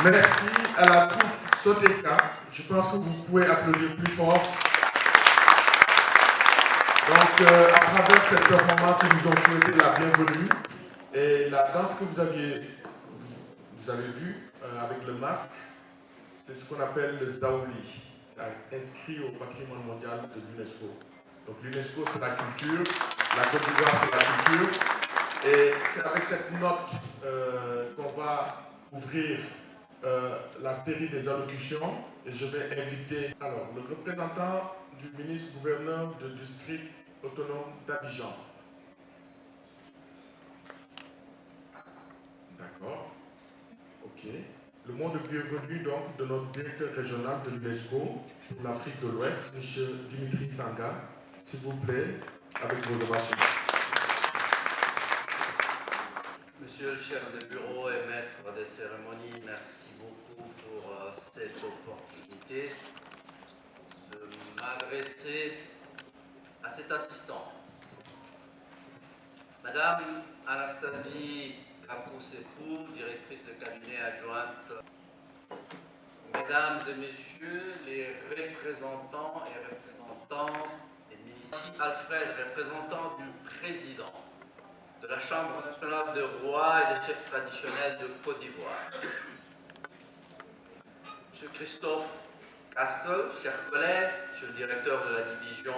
Merci à la troupe Soteka. Je pense que vous pouvez applaudir plus fort. Donc, à travers cette performance, ils nous ont souhaité la bienvenue. Et la danse que vous avez vue avec le masque, c'est ce qu'on appelle le Zaouli. C'est inscrit au patrimoine mondial de l'UNESCO. Donc l'UNESCO, c'est la culture, la Côte d'Ivoire, c'est la culture. Et c'est avec cette note qu'on va ouvrir la série des allocutions. Et je vais inviter alors le représentant du ministre-gouverneur du district autonome d'Abidjan. D'accord. Ok. Le mot de bienvenue donc de notre directeur régional de l'UNESCO pour l'Afrique de l'Ouest, M. Dimitri Sanga, s'il vous plaît, avec vos ovations. Monsieur le chef de bureau et maître des cérémonies, merci beaucoup pour cette opportunité de m'adresser à cet assistant. Madame Anastasie Kapoussepou, directrice de cabinet adjointe, Mesdames et Messieurs les représentants et représentantes des ministres, Alfred, représentant du président de la Chambre nationale de rois et des chefs traditionnels de Côte d'Ivoire. Monsieur Christophe Castel, chers collègues, Monsieur le directeur de la division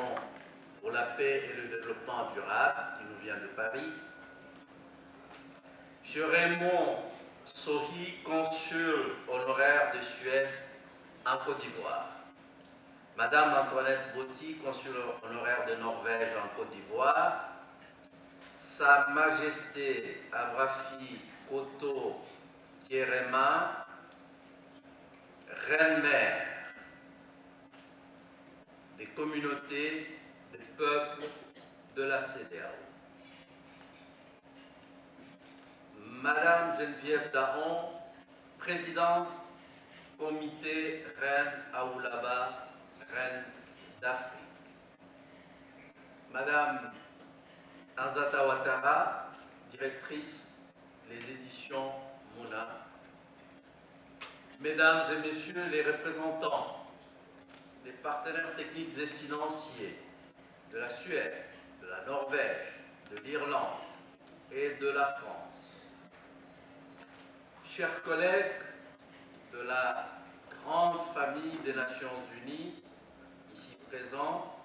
pour la paix et le développement durable qui nous vient de Paris, Monsieur Raymond Sohi, consul honoraire de Suède en Côte d'Ivoire, Madame Antoinette Botti, consul honoraire de Norvège en Côte d'Ivoire, Sa Majesté Abrafi Koto Kierema, Reine-Mère, communautés des peuples de la CEDEAO. Madame Geneviève Daon, présidente comité Reine Aoulaba, Reine d'Afrique. Madame Azata Ouattara, directrice les éditions Mouna. Mesdames et messieurs les représentants des partenaires techniques et financiers de la Suède, de la Norvège, de l'Irlande et de la France. Chers collègues de la grande famille des Nations Unies, ici présents,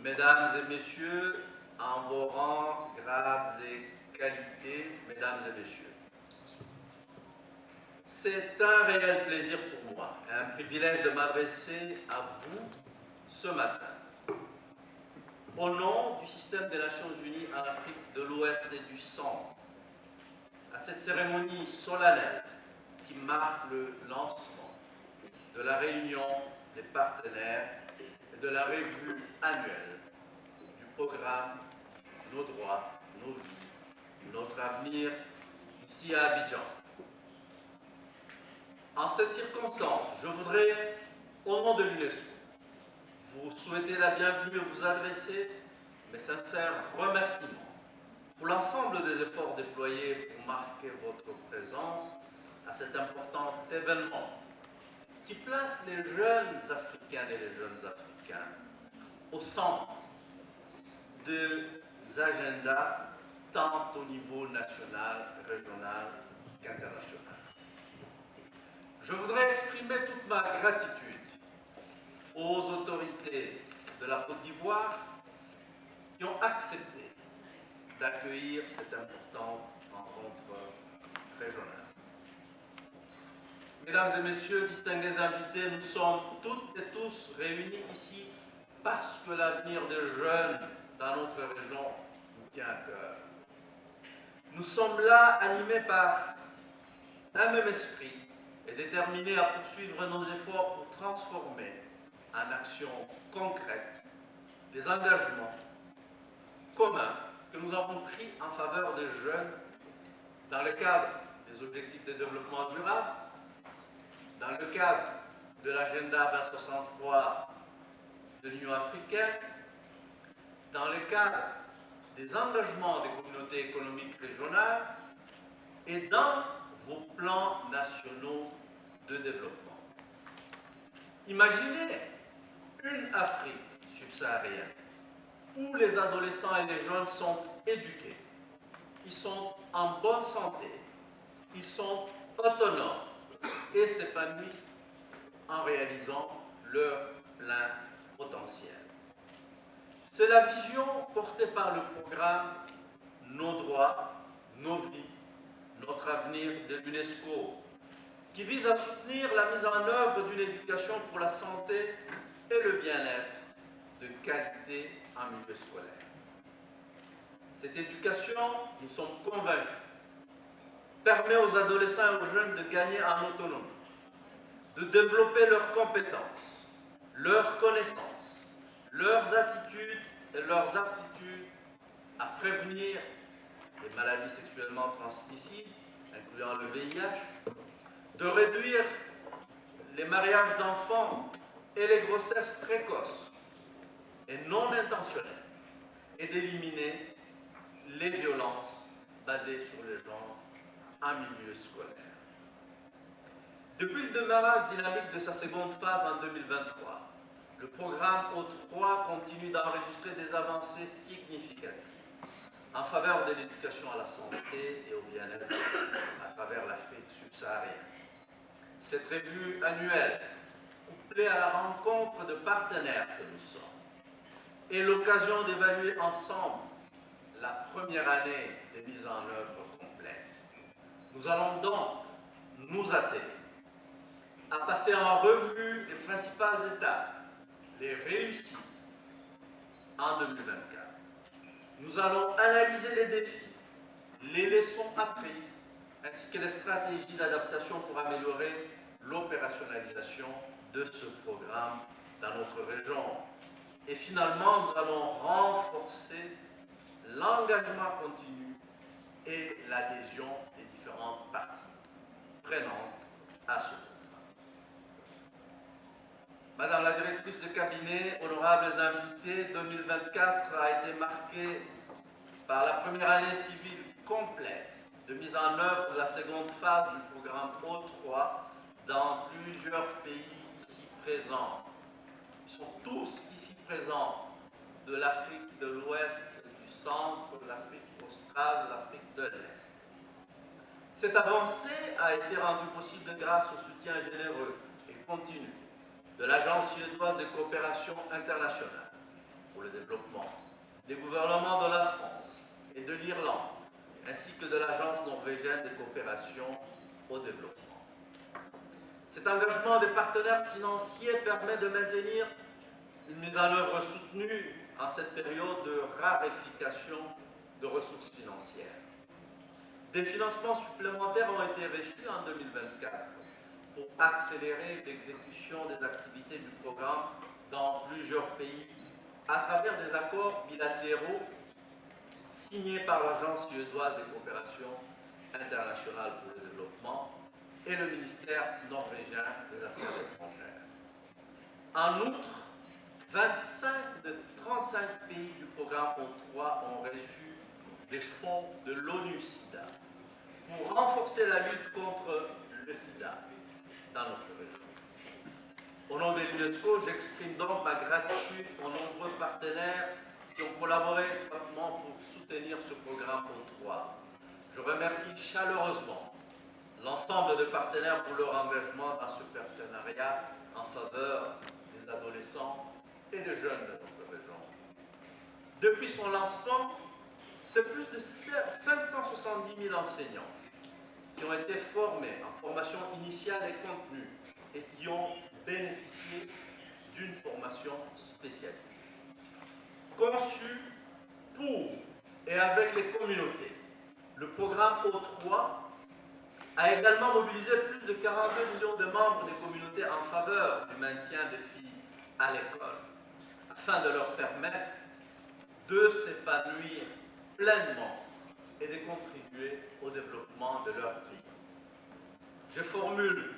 mesdames et messieurs, en vos rangs, grades et qualités, mesdames et messieurs. C'est un réel plaisir pour moi et un privilège de m'adresser à vous ce matin. Au nom du système des Nations Unies en Afrique de l'Ouest et du Centre, à cette cérémonie solennelle qui marque le lancement de la réunion des partenaires et de la revue annuelle du programme Nos droits, nos vies, notre avenir, ici à Abidjan. En cette circonstance, je voudrais, au nom de l'UNESCO, vous souhaiter la bienvenue et vous adresser mes sincères remerciements pour l'ensemble des efforts déployés pour marquer votre présence à cet important événement qui place les jeunes Africaines et les jeunes Africains au centre des agendas tant au niveau national, régional qu'international. Je voudrais exprimer toute ma gratitude aux autorités de la Côte d'Ivoire qui ont accepté d'accueillir cette importante rencontre régionale. Mesdames et messieurs, distingués invités, nous sommes toutes et tous réunis ici parce que l'avenir des jeunes dans notre région nous tient à cœur. Nous sommes là animés par un même esprit et déterminés à poursuivre nos efforts pour transformer en actions concrètes les engagements communs que nous avons pris en faveur des jeunes dans le cadre des objectifs de développement durable, dans le cadre de l'agenda 2063 de l'Union africaine, dans le cadre des engagements des communautés économiques régionales et dans vos plans nationaux de développement. Imaginez une Afrique subsaharienne où les adolescents et les jeunes sont éduqués, ils sont en bonne santé, ils sont autonomes et s'épanouissent en réalisant leur plein potentiel. C'est la vision portée par le programme Nos droits, nos vies, notre avenir de l'UNESCO, qui vise à soutenir la mise en œuvre d'une éducation pour la santé et le bien-être de qualité en milieu scolaire. Cette éducation, nous sommes convaincus, permet aux adolescents et aux jeunes de gagner en autonomie, de développer leurs compétences, leurs connaissances, leurs attitudes et leurs aptitudes à prévenir les maladies sexuellement transmissibles, incluant le VIH, de réduire les mariages d'enfants et les grossesses précoces et non intentionnelles, et d'éliminer les violences basées sur le genre en milieu scolaire. Depuis le démarrage dynamique de sa seconde phase en 2023, le programme O3 continue d'enregistrer des avancées significatives en faveur de l'éducation à la santé et au bien-être à travers l'Afrique subsaharienne. Cette revue annuelle, couplée à la rencontre de partenaires que nous sommes, est l'occasion d'évaluer ensemble la première année de mise en œuvre complète. Nous allons donc nous atteler à passer en revue les principales étapes, les réussites en 2024. Nous allons analyser les défis, les leçons apprises, ainsi que les stratégies d'adaptation pour améliorer l'opérationnalisation de ce programme dans notre région. Et finalement, nous allons renforcer l'engagement continu et l'adhésion des différentes parties prenantes à ce programme. Madame la directrice de cabinet, honorables invités, 2024 a été marqué par la première année civile complète de mise en œuvre de la seconde phase du programme O3 dans plusieurs pays ici présents. Ils sont tous ici présents, de l'Afrique de l'Ouest, du centre, de l'Afrique australe, de l'Afrique de l'Est. Cette avancée a été rendue possible grâce au soutien généreux et continu de l'Agence suédoise de coopération internationale pour le développement, des gouvernements de la France et de l'Irlande, ainsi que de l'Agence norvégienne de coopération au développement. Cet engagement des partenaires financiers permet de maintenir une mise en œuvre soutenue en cette période de raréfaction de ressources financières. Des financements supplémentaires ont été reçus en 2024 pour accélérer l'exécution des activités du programme dans plusieurs pays à travers des accords bilatéraux signés par l'Agence suédoise de coopération internationale pour le développement et le ministère norvégien des Affaires étrangères. En outre, 25 de 35 pays du programme O3 ont reçu des fonds de l'ONU-SIDA pour renforcer la lutte contre le SIDA dans notre région. Au nom de l'UNESCO, j'exprime donc ma gratitude aux nombreux partenaires qui ont collaboré étroitement pour soutenir ce programme O3. Je remercie chaleureusement l'ensemble des partenaires pour leur engagement dans ce partenariat en faveur des adolescents et des jeunes de notre région. Depuis son lancement, c'est plus de 570 000 enseignants qui ont été formés en formation initiale et continue et qui ont bénéficié d'une formation spécialisée. Conçu pour et avec les communautés, le programme O3 a également mobilisé plus de 42 millions de membres des communautés en faveur du maintien des filles à l'école, afin de leur permettre de s'épanouir pleinement et de contribuer au développement de leur pays. Je formule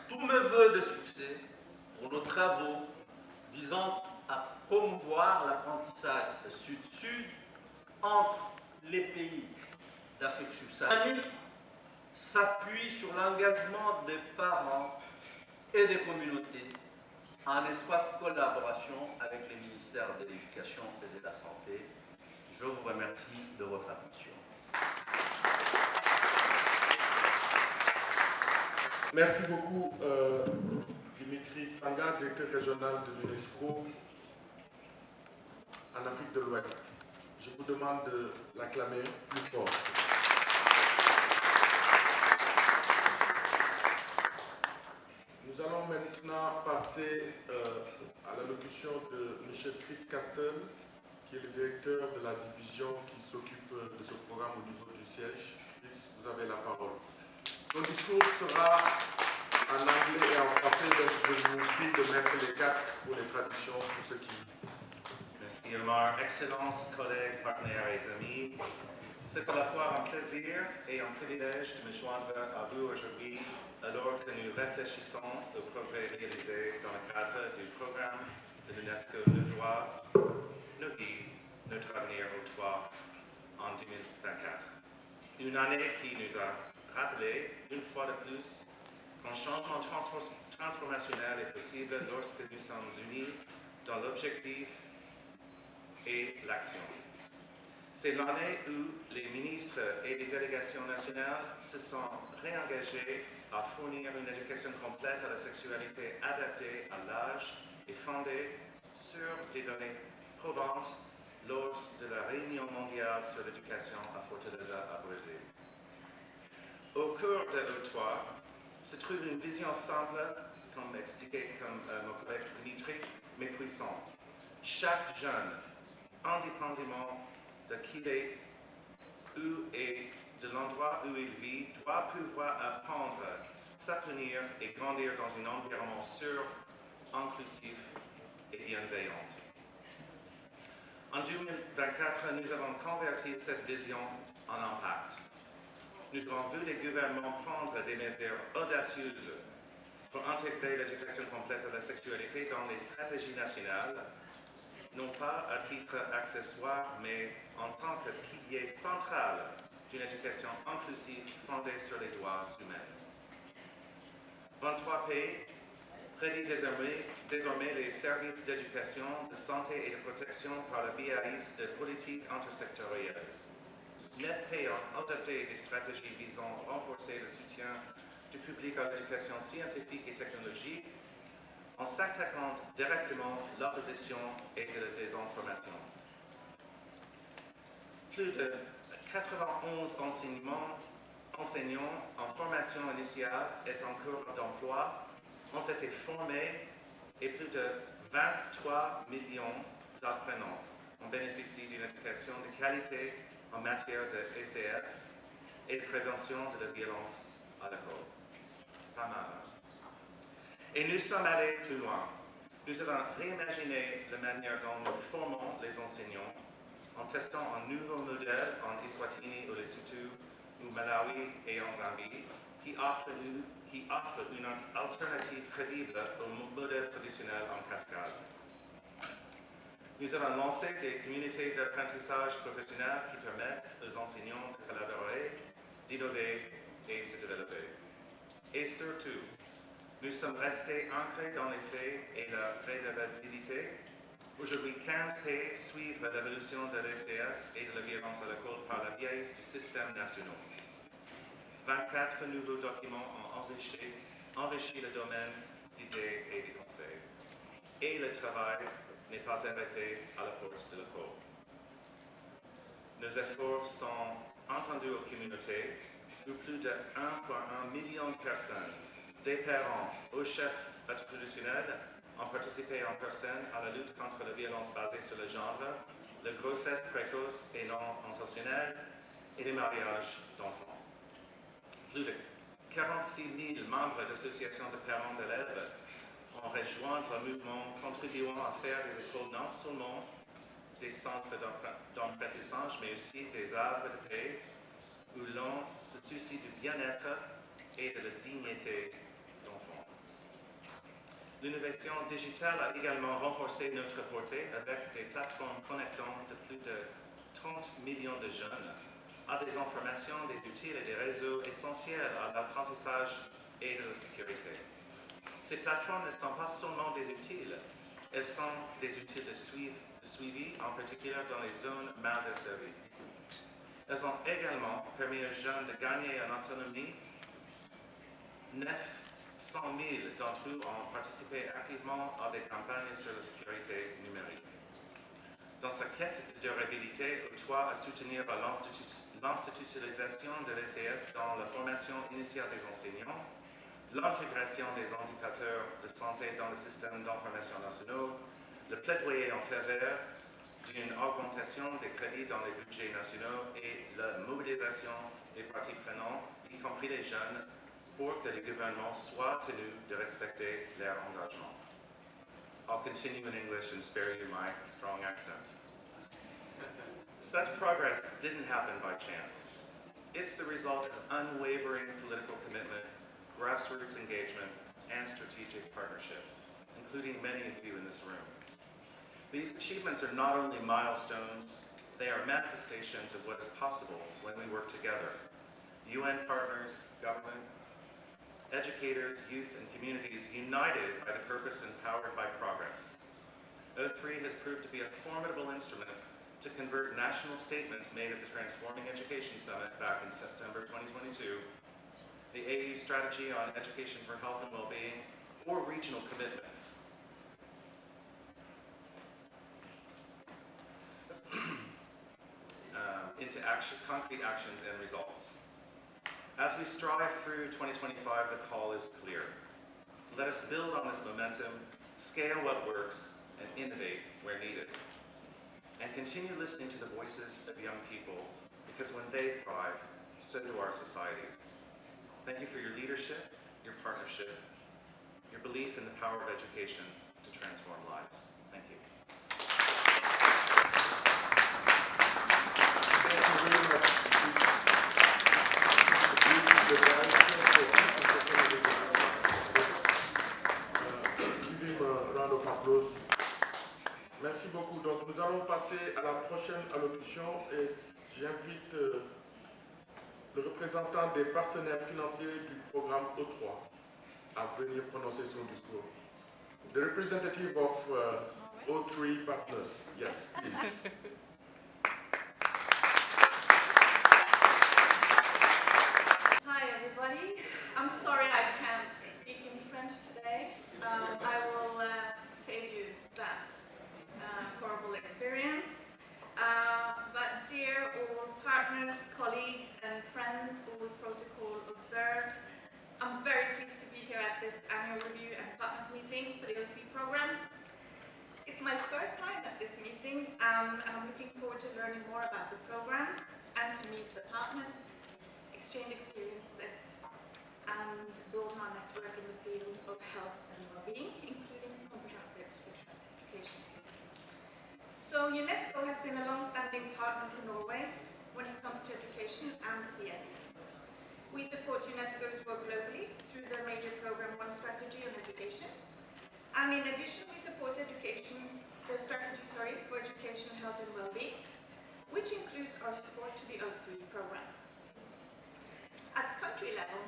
tous mes vœux de succès pour nos travaux visant à promouvoir l'apprentissage de Sud-Sud entre les pays d'Afrique subsaharienne, s'appuie sur l'engagement des parents et des communautés en étroite collaboration avec les ministères de l'Éducation et de la Santé. Je vous remercie de votre attention. Merci beaucoup, Dimitri Sanga, directeur régional de l'UNESCO en Afrique de l'Ouest. Je vous demande de l'acclamer plus fort. Nous allons maintenant passer à l'allocution de M. Chris Castel, qui est le directeur de la division qui s'occupe de ce programme au niveau du siège. Chris, vous avez la parole. Mon discours sera en anglais et en français, donc je vous prie de mettre les casques pour les traductions pour ceux qui... Merci Omar, Excellences, collègues, partenaires et amis. C'est à la fois un plaisir et un privilège de me joindre à vous aujourd'hui alors que nous réfléchissons aux progrès réalisés dans le cadre du programme de l'UNESCO Le droit, nos vies, notre avenir au 3 en 2024. Une année qui nous a rappelé une fois de plus qu'un changement transformationnel est possible lorsque nous sommes unis dans l'objectif et l'action. C'est l'année où les ministres et les délégations nationales se sont réengagés à fournir une éducation complète à la sexualité adaptée à l'âge et fondée sur des données probantes lors de la réunion mondiale sur l'éducation à Fortaleza à Brésil. Au cours de E3 se trouve une vision simple, comme expliqué comme mon collègue Dimitri, mais puissante. Chaque jeune, indépendamment de qui il est, où et de l'endroit où il vit, doit pouvoir apprendre, s'apprendre et grandir dans un environnement sûr, inclusif bienveillante. En 2024, nous avons converti cette vision en impact. Nous avons vu les gouvernements prendre des mesures audacieuses pour intégrer l'éducation complète à la sexualité dans les stratégies nationales, non pas à titre accessoire, mais en tant que pilier central d'une éducation inclusive fondée sur les droits humains. 23 pays prédit désormais les services d'éducation, de santé et de protection par le biais de politiques intersectorielles. 9 pays ont adopté des stratégies visant à renforcer le soutien du public à l'éducation scientifique et technologique en s'attaquant directement à l'opposition et de la désinformation. Plus de 91 enseignants en formation initiale et en cours d'emploi ont été formés et plus de 23 millions d'apprenants ont bénéficié d'une éducation de qualité en matière de ECS et de prévention de la violence à l'école. Pas mal. Et nous sommes allés plus loin. Nous avons réimaginé la manière dont nous formons les enseignants en testant un nouveau modèle en Eswatini ou Lesotho, ou Malawi et en Zambie, qui offre une alternative crédible au modèle traditionnel en cascade. Nous avons lancé des communautés d'apprentissage professionnel qui permettent aux enseignants de collaborer, d'innover et se développer. Et surtout, nous sommes restés ancrés dans les faits et la redevabilité. Aujourd'hui, 15 pays suivent l'évolution de l'ECS et de la violence à l'école par la biais du système national. 24 nouveaux documents ont enrichi le domaine d'idées et de conseils. Et le travail n'est pas arrêté à la porte de l'école. Nos efforts sont entendus aux communautés où plus de 1,1 million de personnes, des parents aux chefs traditionnels, ont participé en personne à la lutte contre la violence basée sur le genre, la grossesse précoce et non intentionnelle et les mariages d'enfants. Plus de 46 000 membres d'associations de parents d'élèves ont rejoint le mouvement, contribuant à faire des écoles non seulement des centres d'apprentissage, mais aussi des arbres de paix où l'on se soucie du bien-être et de la dignité d'enfants. L'innovation digitale a également renforcé notre portée avec des plateformes connectant de plus de 30 millions de jeunes à des informations, des outils et des réseaux essentiels à l'apprentissage et de la sécurité. Ces plateformes ne sont pas seulement des outils, elles sont des outils de suivi, en particulier dans les zones mal desservies. Elles ont également permis aux jeunes de gagner en autonomie. 900 000 d'entre eux ont participé activement à des campagnes sur la sécurité numérique. Dans sa quête de durabilité, OUTOI à soutenir l'institutionnalisation de l'ECS dans la formation initiale des enseignants, l'intégration des indicateurs de santé dans le système d'information nationaux, le plaidoyer en faveur d'une augmentation des crédits dans les budgets nationaux et la mobilisation des parties prenantes, y compris les jeunes, pour que les gouvernements soient tenus de respecter leur engagement. I'll continue in English and spare you my strong accent. Such progress didn't happen by chance. It's the result of unwavering political commitment, grassroots engagement, and strategic partnerships, including many of you in this room. These achievements are not only milestones, they are manifestations of what is possible when we work together. UN partners, government, educators, youth, and communities united by the purpose and powered by progress. O3 has proved to be a formidable instrument to convert national statements made at the Transforming Education Summit back in September 2022, the AU Strategy on Education for Health and Wellbeing, or regional commitments. Into concrete actions and results. As we strive through 2025, the call is clear. Let us build on this momentum, scale what works, and innovate where needed. And continue listening to the voices of young people, because when they thrive, so do our societies. Thank you for your leadership, your partnership, your belief in the power of education to transform lives. Thank you. applause. Merci beaucoup. Donc nous allons passer à la prochaine allocution et j'invite le représentant des partenaires financiers du programme O3 à venir prononcer son discours. The representative of O3 partners. Yes, please. Hi everybody. I'm sorry I can't speak in French today. I will save you that horrible experience. But dear all partners, colleagues and friends, all protocol observed, I'm very pleased to be here at this annual review and partners meeting for the O3 program. It's my first time at this meeting and I'm looking forward to learning more about the program and to meet the partners, exchange experiences and build our network in the field of health and well-being, including comprehensive sexual education. So UNESCO has been a long-standing partner for Norway when it comes to education and CSE. We support UNESCO's work globally through their major program One Strategy on Education. And in addition, we support the strategy for education, health and well-being, which includes our support to the O3 program. At country level,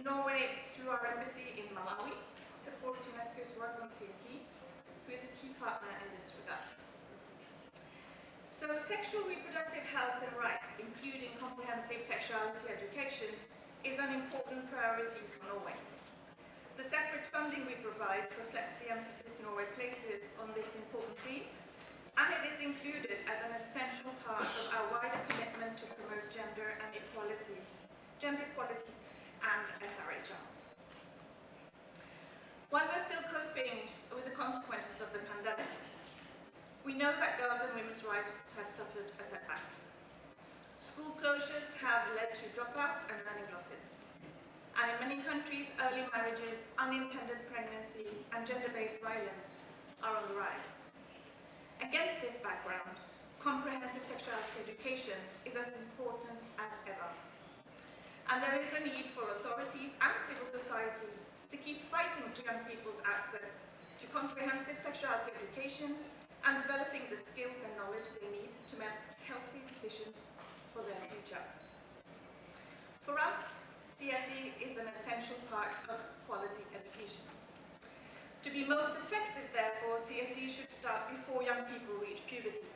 Norway, through our embassy in Malawi, supports UNESCO's work on CSE, who is a key partner in this regard. So sexual reproductive health and rights, including comprehensive sexuality education, is an important priority for Norway. The separate funding we provide reflects the emphasis Norway places on this important theme, and it is included as an essential part of our wider commitment to promote gender equality and SRHR. While we're still coping with the consequences of the pandemic, we know that girls' and women's rights have suffered a setback. School closures have led to dropouts and learning losses. And in many countries, early marriages, unintended pregnancies, and gender-based violence are on the rise. Against this background, comprehensive sexuality education is as important as ever. And there is a need for authorities and civil society to keep fighting for young people's access to comprehensive sexuality education and developing the skills and knowledge they need to make healthy decisions for their future. For us, CSE is an essential part of quality education. To be most effective, therefore, CSE should start before young people reach puberty.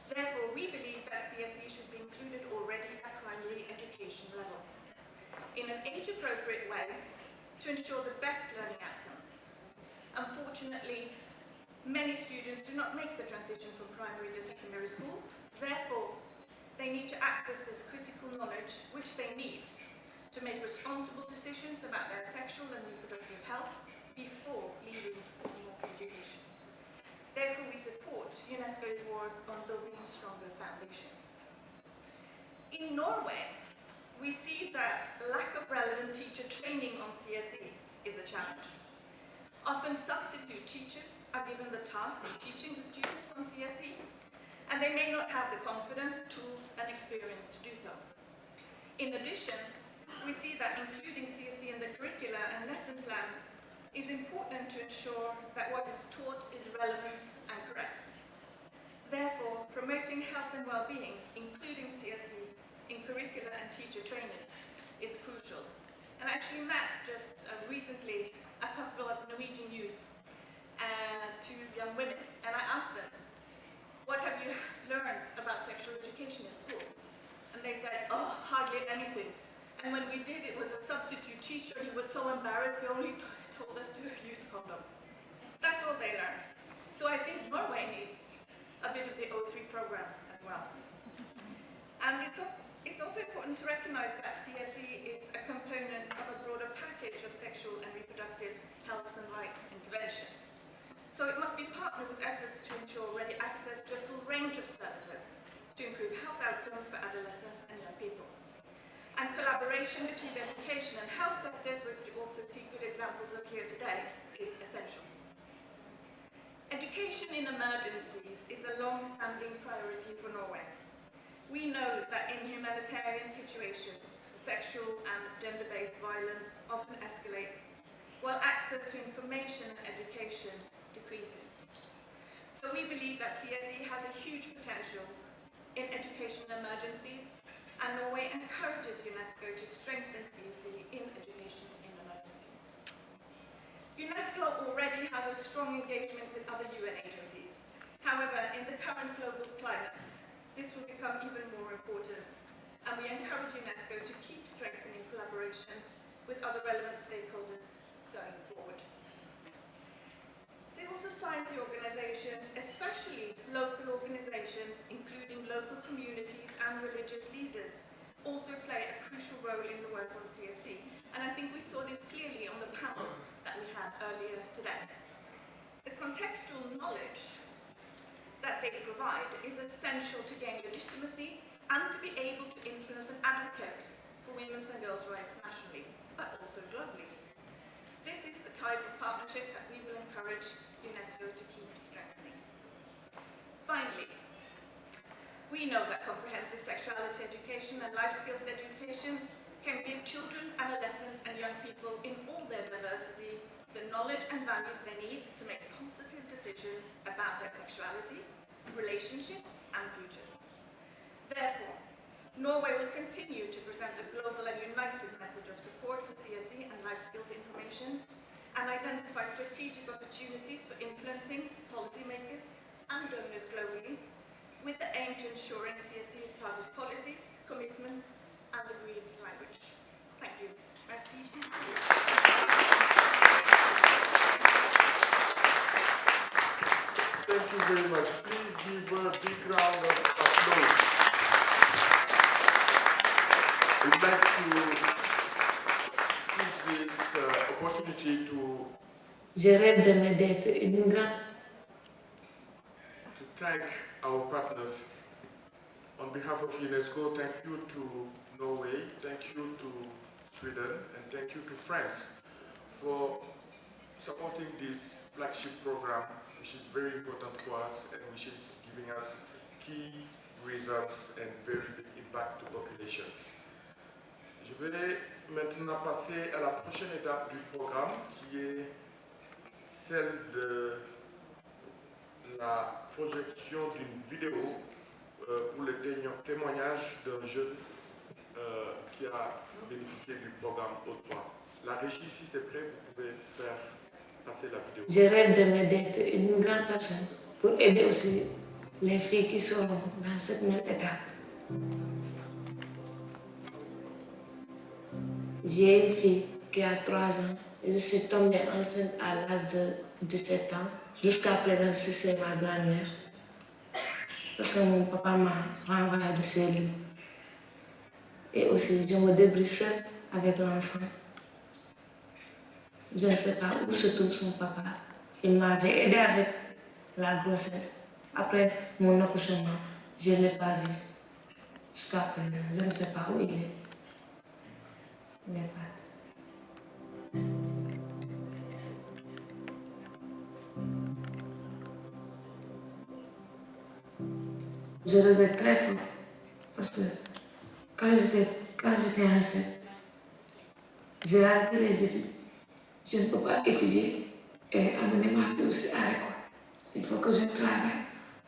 Therefore, we believe that CSE should be included already at primary education level, in an age-appropriate way to ensure the best learning outcomes. Unfortunately, many students do not make the transition from primary to secondary school. Therefore, they need to access this critical knowledge which they need to make responsible decisions about their sexual and reproductive health before leaving formal education. Therefore, we support UNESCO's work on building stronger foundations. In Norway, we see that lack of relevant teacher training on CSE is a challenge. Often substitute teachers are given the task of teaching the students on CSE, and they may not have the confidence, tools, and experience to do so. In addition, we see that including CSE in the curricula and lesson plans is important to ensure that what is taught is relevant and correct. Therefore, promoting health and well-being, including CSE, in curricula and teacher training is crucial. And I actually met just recently a couple of Norwegian youth, two young women, and I asked them, what have you learned about sexual education in school? And they said, oh, hardly anything. And when we did, it was a substitute teacher. He was so embarrassed, he only told us to use condoms. That's all they learned. So I think Norway needs a bit of the O3 program as well. And it's also important to recognize that CSE is a component of a broader package of sexual and reproductive health and rights interventions. So it must be partnered with efforts to ensure ready access to a full range of services to improve health outcomes for adolescents and young people. And collaboration between the education and health sectors, which we also see good examples of here today, is essential. Education in emergencies is a long-standing priority for Norway. We know that in humanitarian situations, sexual and gender-based violence often escalates, while access to information and education decreases. in education emergencies, and Norway encourages UNESCO to strengthen CSE in education in emergencies. UNESCO already has a strong engagement with other UN agencies. However, in the current global climate, this will become even more important, and we encourage UNESCO to keep strengthening collaboration with other relevant stakeholders going forward. Civil society organizations, especially local organizations, including local communities and religious leaders, also play a crucial role in the work on CSE, and I think we saw this clearly on the panel that we had earlier today. The contextual knowledge that they provide is essential to gain legitimacy and to be able to influence and advocate for women's and girls' rights nationally, but also globally. This is the type of partnership that we will encourage UNESCO to keep strengthening. Finally, we know that comprehensive sexuality education and life skills education can give children, adolescents and young people in all their diversity the knowledge and values they need to make positive decisions about their sexuality, relationships and futures. Therefore, Norway will continue to present a global and united message of support for CSE and life skills information and identify strategic opportunities for influencing policymakers and donors globally with the aim to ensuring CSE is part of policies, commitments and agreed language. Thank you. Merci. Thank you very much. Please give a big round of applause. We'd like to seize this opportunity to Je rêve de me d'être une grande. to thank our partners. On behalf of UNESCO, thank you to Norway, thank you to Sweden, and thank you to France for supporting this flagship program, which is very important for us and which is giving us key results and very big impact to populations. Je vais maintenant passer à la prochaine étape du programme, qui est celle de la projection d'une vidéo pour le témoignage d'un jeune qui a bénéficié du programme O3. La régie, si c'est prêt, vous pouvez faire passer la vidéo. Je rêve de me d'être une grande personne pour aider aussi les filles qui sont dans cette même étape. J'ai une fille qui a 3 ans et je suis tombée enceinte à l'âge de 17 ans. Jusqu'à présent, je suis chez ma grand-mère parce que mon papa m'a renvoyé de chez lui. Et aussi, je me débrouille seule avec l'enfant. Je ne sais pas où se trouve son papa. Il m'avait aidé avec la grossesse. Après mon accouchement, je ne l'ai pas vu. Jusqu'à présent, je ne sais pas où il est. Il n'est pas. Je regrette très fort parce que quand j'étais enceinte, j'ai arrêté les études. Je ne peux pas étudier et amener ma fille aussi à l'école. Il faut que je travaille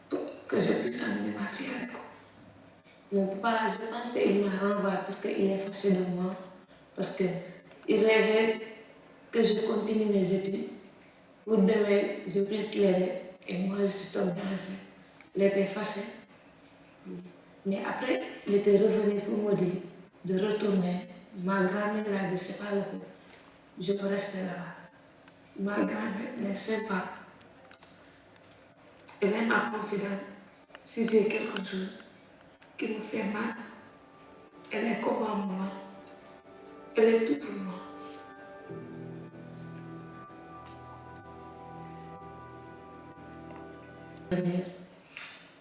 pour que je puisse amener ma fille à l'école. Mon papa, je pense qu'il m'a renvoyé parce qu'il est fâché de moi, parce qu'il rêvait que je continue mes études pour demain je puisse l'aider. Et moi, je suis tombée enceinte. Il était fâché. Mais après, il était revenu pour me dire de retourner. Ma grand-mère l'a dit, c'est pas le coup. Je peux rester là-bas. Ma grand-mère ne sait pas. Elle est ma confidente. Si j'ai quelque chose qui me fait mal, elle est comme moi. Elle est tout pour moi.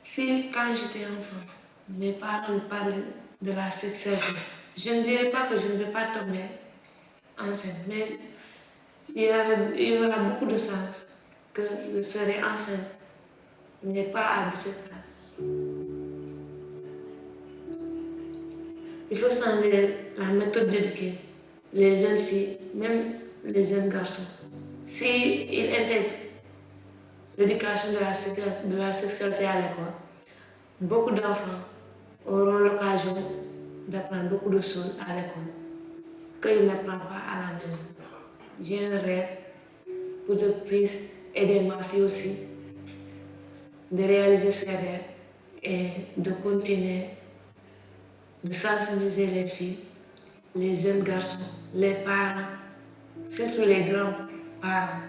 Si quand j'étais enfant, mes parents me parlaient de la sexualité, je ne dirais pas que je ne vais pas tomber enceinte, mais il y aura beaucoup de sens que je serai enceinte, mais pas à 17 ans. Il faut changer la méthode d'éduquer les jeunes filles, même les jeunes garçons. S'ils intègrent l'éducation de la sexualité à l'école, beaucoup d'enfants auront l'occasion d'apprendre beaucoup de choses à l'école qu'ils n'apprennent pas à la maison. J'ai un rêve pour que je puisse aider ma fille aussi de réaliser ses rêves et de continuer de sensibiliser les filles, les jeunes garçons, les parents, surtout les grands-parents.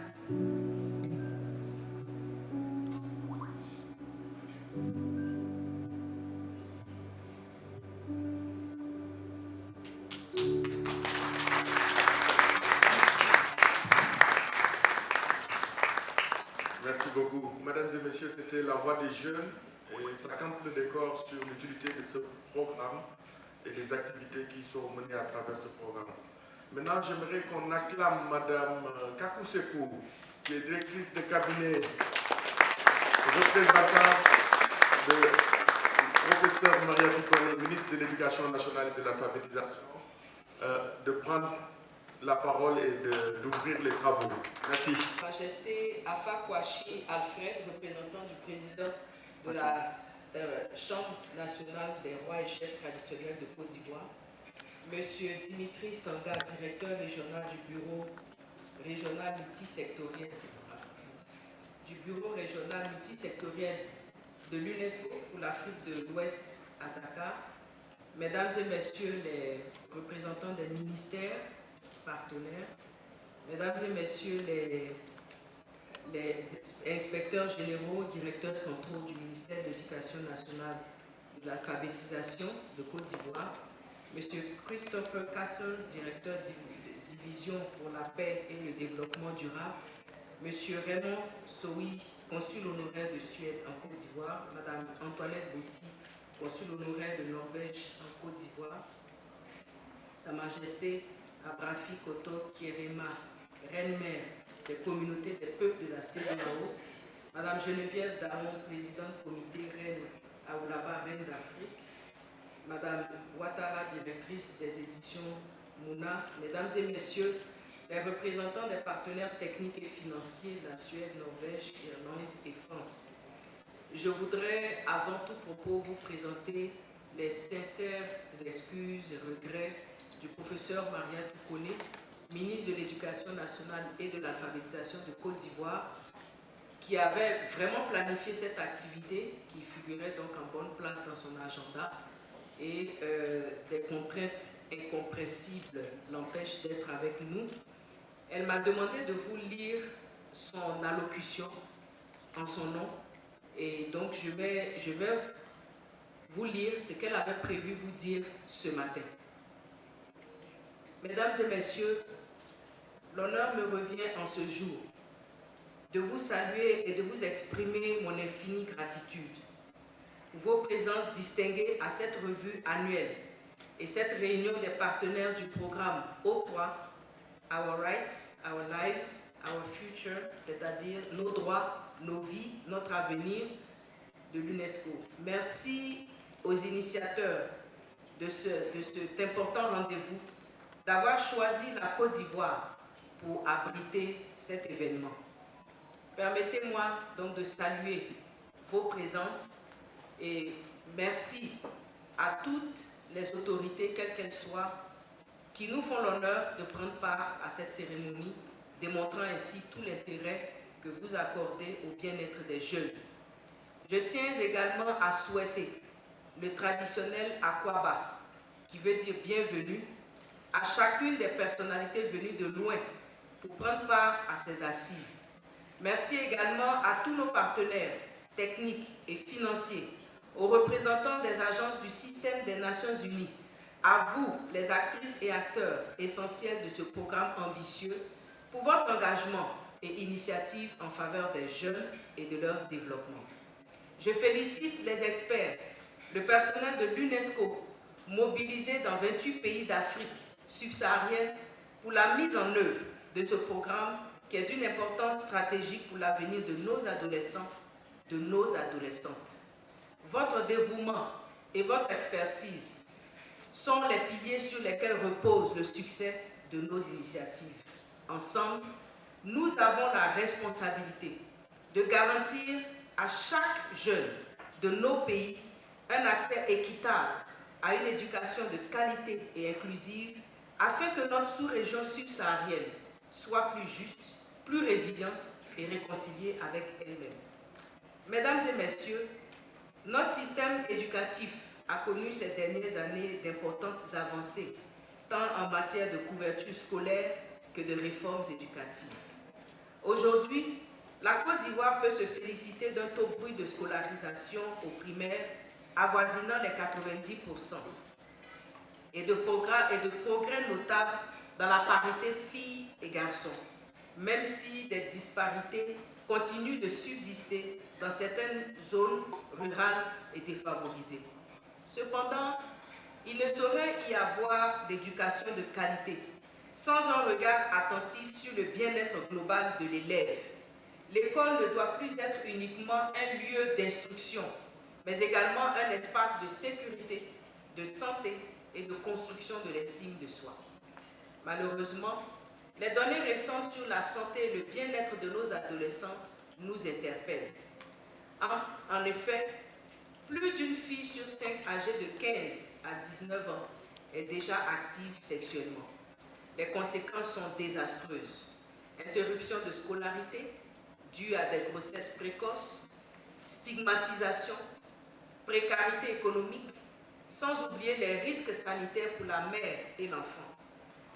Merci beaucoup. Mesdames et messieurs, c'était la voix des jeunes et ça campe le décor sur l'utilité de ce programme et les activités qui sont menées à travers ce programme. Maintenant, j'aimerais qu'on acclame Madame Kakou Sekou, qui est directrice de cabinet représentante de professeur Maria Pikone, ministre de l'Éducation nationale et de l'alphabétisation, de prendre la parole et d'ouvrir les travaux. Merci. Majesté Afa Kouachi Alfred, représentant du président de la Chambre nationale des rois et chefs traditionnels de Côte d'Ivoire, Monsieur Dimitri Sanga, directeur régional du bureau régional multisectoriel de l'UNESCO pour l'Afrique de l'Ouest à Dakar, Mesdames et Messieurs les représentants des ministères partenaires, Mesdames et Messieurs les inspecteurs généraux, directeurs centraux du ministère de l'Éducation nationale et de l'alphabétisation de Côte d'Ivoire, Monsieur Christopher Castle, directeur de division pour la paix et le développement durable, Monsieur Raymond Soui, consul honoraire de Suède en Côte d'Ivoire, Madame Antoinette Botti, consul honoraire de Norvège en Côte d'Ivoire, Sa Majesté Abrafi Koto Kierema, reine-mère des communautés des peuples de la CEDEAO, Madame Geneviève Daron, présidente comité reine Aoulaba, reine d'Afrique, Madame Ouattara, directrice des éditions Mouna, Mesdames et Messieurs, les représentants des partenaires techniques et financiers de la Suède, Norvège, Irlande et France. Je voudrais, avant tout propos, vous présenter les sincères excuses et regrets du professeur Maria Pikone, ministre de l'Éducation nationale et de l'alphabétisation de Côte d'Ivoire, qui avait vraiment planifié cette activité, qui figurait donc en bonne place dans son agenda, et des contraintes incompréhensibles l'empêchent d'être avec nous. Elle m'a demandé de vous lire son allocution en son nom, et donc je vais vous lire ce qu'elle avait prévu vous dire ce matin. Mesdames et messieurs, l'honneur me revient en ce jour de vous saluer et de vous exprimer mon infinie gratitude. Vos présences distinguées à cette revue annuelle et cette réunion des partenaires du programme O3, Our Rights, Our Lives, Our Future, c'est-à-dire nos droits, nos vies, notre avenir de l'UNESCO. Merci aux initiateurs de cet important rendez-vous d'avoir choisi la Côte d'Ivoire pour abriter cet événement. Permettez-moi donc de saluer vos présences et merci à toutes les autorités, quelles qu'elles soient, qui nous font l'honneur de prendre part à cette cérémonie, démontrant ainsi tout l'intérêt que vous accordez au bien-être des jeunes. Je tiens également à souhaiter le traditionnel Akwaba, qui veut dire bienvenue, à chacune des personnalités venues de loin pour prendre part à ces assises. Merci également à tous nos partenaires techniques et financiers, aux représentants des agences du système des Nations Unies, à vous, les actrices et acteurs essentiels de ce programme ambitieux, pour votre engagement et initiative en faveur des jeunes et de leur développement. Je félicite les experts, le personnel de l'UNESCO, mobilisé dans 28 pays d'Afrique subsaharienne pour la mise en œuvre de ce programme qui est d'une importance stratégique pour l'avenir de nos adolescents, de nos adolescentes. Votre dévouement et votre expertise sont les piliers sur lesquels repose le succès de nos initiatives. Ensemble, nous avons la responsabilité de garantir à chaque jeune de nos pays un accès équitable à une éducation de qualité et inclusive afin que notre sous-région subsaharienne soit plus juste, plus résiliente et réconciliée avec elle-même. Mesdames et messieurs, notre système éducatif a connu ces dernières années d'importantes avancées, tant en matière de couverture scolaire que de réformes éducatives. Aujourd'hui, la Côte d'Ivoire peut se féliciter d'un taux brut de scolarisation au primaire avoisinant les 90% et de progrès notables dans la parité filles et garçons, même si des disparités continuent de subsister dans certaines zones rurales et défavorisées. Cependant, il ne saurait y avoir d'éducation de qualité sans un regard attentif sur le bien-être global de l'élève. L'école ne doit plus être uniquement un lieu d'instruction, mais également un espace de sécurité, de santé et de construction de l'estime de soi. Malheureusement, les données récentes sur la santé et le bien-être de nos adolescents nous interpellent. En effet, plus d'une fille sur 5 âgée de 15 à 19 ans est déjà active sexuellement. Les conséquences sont désastreuses. Interruption de scolarité due à des grossesses précoces, stigmatisation, précarité économique, sans oublier les risques sanitaires pour la mère et l'enfant.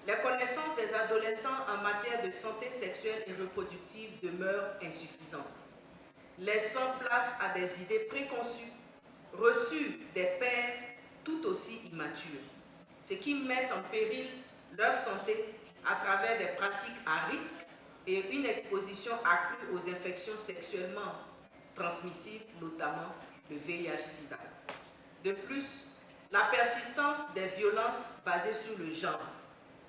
Les connaissances des adolescents en matière de santé sexuelle et reproductive demeurent insuffisantes, laissant place à des idées préconçues, reçues des pères tout aussi immatures, ce qui met en péril leur santé à travers des pratiques à risque et une exposition accrue aux infections sexuellement transmissibles, notamment le VIH-Sida. De plus, la persistance des violences basées sur le genre,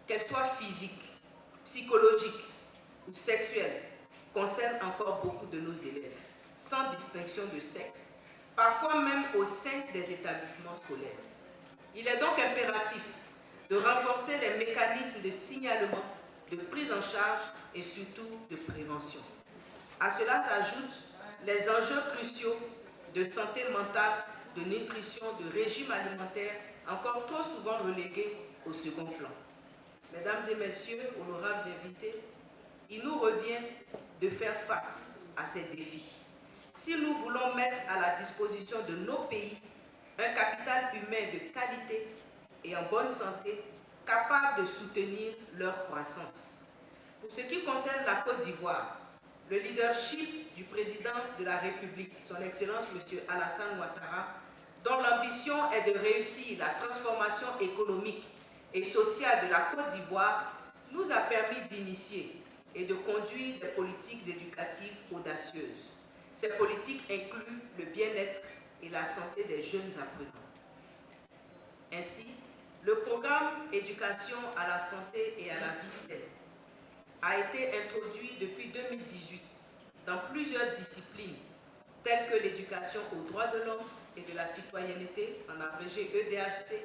qu'elles soient physiques, psychologiques ou sexuelles, concerne encore beaucoup de nos élèves, sans distinction de sexe, parfois même au sein des établissements scolaires. Il est donc impératif de renforcer les mécanismes de signalement, de prise en charge et surtout de prévention. À cela s'ajoutent les enjeux cruciaux de santé mentale, de nutrition, de régime alimentaire, encore trop souvent relégués au second plan. Mesdames et messieurs, honorables invités, il nous revient de faire face à ces défis. Si nous voulons mettre à la disposition de nos pays un capital humain de qualité et en bonne santé, capable de soutenir leur croissance. Pour ce qui concerne la Côte d'Ivoire, le leadership du président de la République, son Excellence M. Alassane Ouattara, dont l'ambition est de réussir la transformation économique et sociale de la Côte d'Ivoire, nous a permis d'initier et de conduire des politiques éducatives audacieuses. Ces politiques incluent le bien-être et la santé des jeunes apprenants. Ainsi, le programme Éducation à la santé et à la vie saine a été introduit depuis 2018 dans plusieurs disciplines telles que l'éducation aux droits de l'homme et de la citoyenneté, en abrégé EDHC,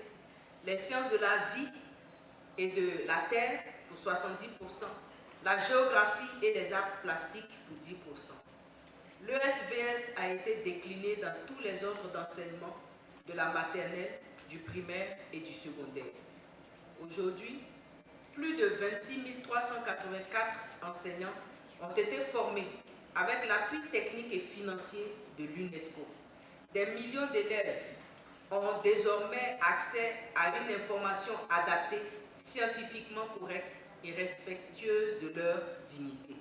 les sciences de la vie et de la terre pour 70%, la géographie et les arts plastiques pour 10%. L'ESVS a été décliné dans tous les ordres d'enseignement de la maternelle, du primaire et du secondaire. Aujourd'hui, plus de 26 384 enseignants ont été formés avec l'appui technique et financier de l'UNESCO. Des millions d'élèves ont désormais accès à une information adaptée, scientifiquement correcte et respectueuse de leur dignité.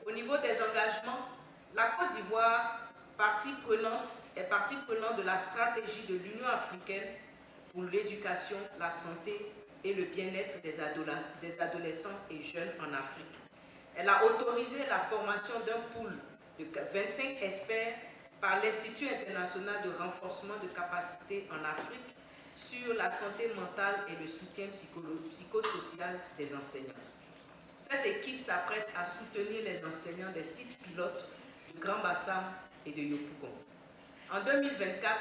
Au niveau des engagements, la Côte d'Ivoire est partie prenante de la stratégie de l'Union africaine pour l'éducation, la santé et le bien-être des adolescents et jeunes en Afrique. Elle a autorisé la formation d'un pool de 25 experts par l'Institut international de renforcement de capacités en Afrique sur la santé mentale et le soutien psychosocial des enseignants. Cette équipe s'apprête à soutenir les enseignants des sites pilotes de Grand Bassam et de Yopougon. En 2024,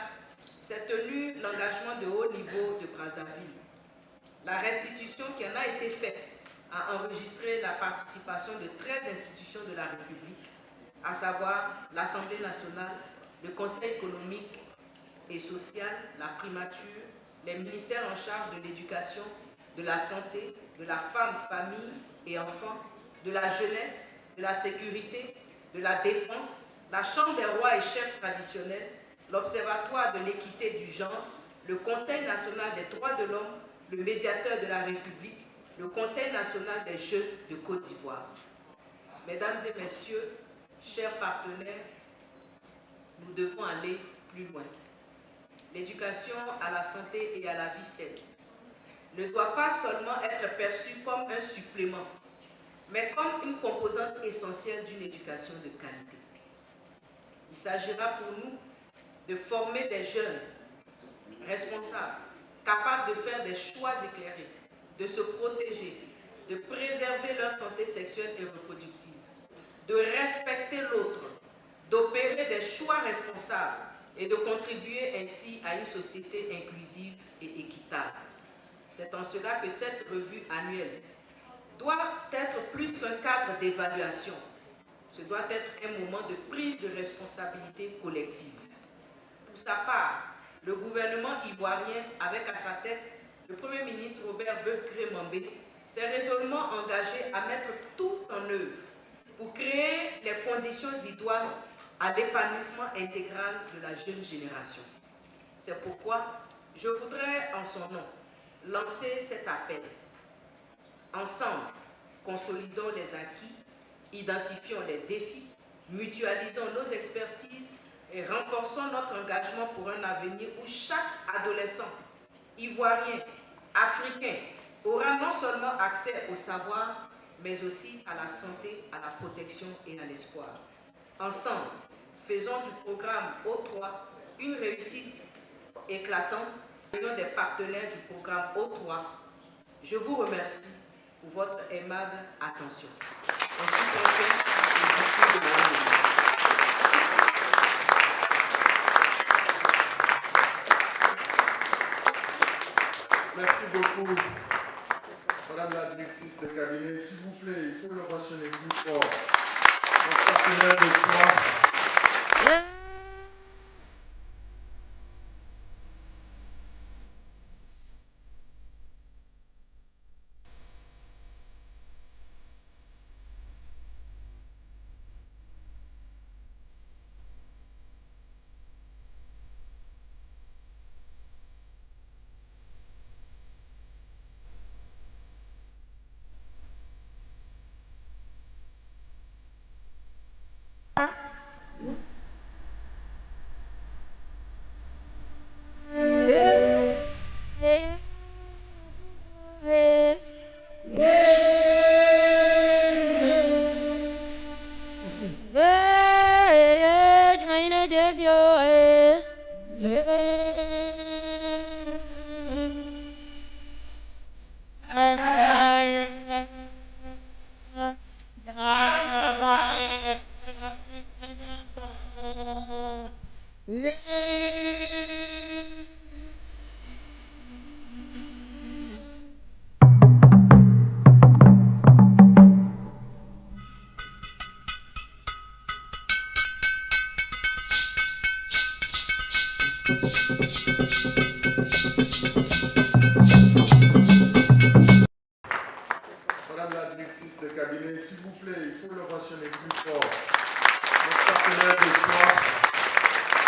s'est tenu l'engagement de haut niveau de Brazzaville. La restitution qui en a été faite a enregistré la participation de 13 institutions de la République, à savoir l'Assemblée nationale, le Conseil économique et sociale, la primature, les ministères en charge de l'éducation, de la santé, de la femme, famille et enfants, de la jeunesse, de la sécurité, de la défense, la Chambre des rois et chefs traditionnels, l'Observatoire de l'équité du genre, le Conseil national des droits de l'homme, le médiateur de la République, le Conseil national des Jeux de Côte d'Ivoire. Mesdames et messieurs, chers partenaires, nous devons aller plus loin. L'éducation à la santé et à la vie saine ne doit pas seulement être perçue comme un supplément, mais comme une composante essentielle d'une éducation de qualité. Il s'agira pour nous de former des jeunes responsables, capables de faire des choix éclairés, de se protéger, de préserver leur santé sexuelle et reproductive, de respecter l'autre, d'opérer des choix responsables et de contribuer ainsi à une société inclusive et équitable. C'est en cela que cette revue annuelle doit être plus qu'un cadre d'évaluation. Ce doit être un moment de prise de responsabilité collective. Pour sa part, le gouvernement ivoirien, avec à sa tête le Premier ministre Robert Begré-Mambé, s'est résolument engagé à mettre tout en œuvre pour créer les conditions idoines à l'épanouissement intégral de la jeune génération. C'est pourquoi je voudrais, en son nom, lancer cet appel. Ensemble, consolidons les acquis, identifions les défis, mutualisons nos expertises et renforçons notre engagement pour un avenir où chaque adolescent, ivoirien, africain, aura non seulement accès au savoir, mais aussi à la santé, à la protection et à l'espoir. Ensemble, faisons du programme O3 une réussite éclatante. Des partenaires du programme O3. Je vous remercie pour votre aimable attention. Ainsi conclut le discours de Madame le ministre. Merci beaucoup, Madame la directrice de cabinet. S'il vous plaît, il faut le mentionner plus fort. Notre partenaire de choix. Train a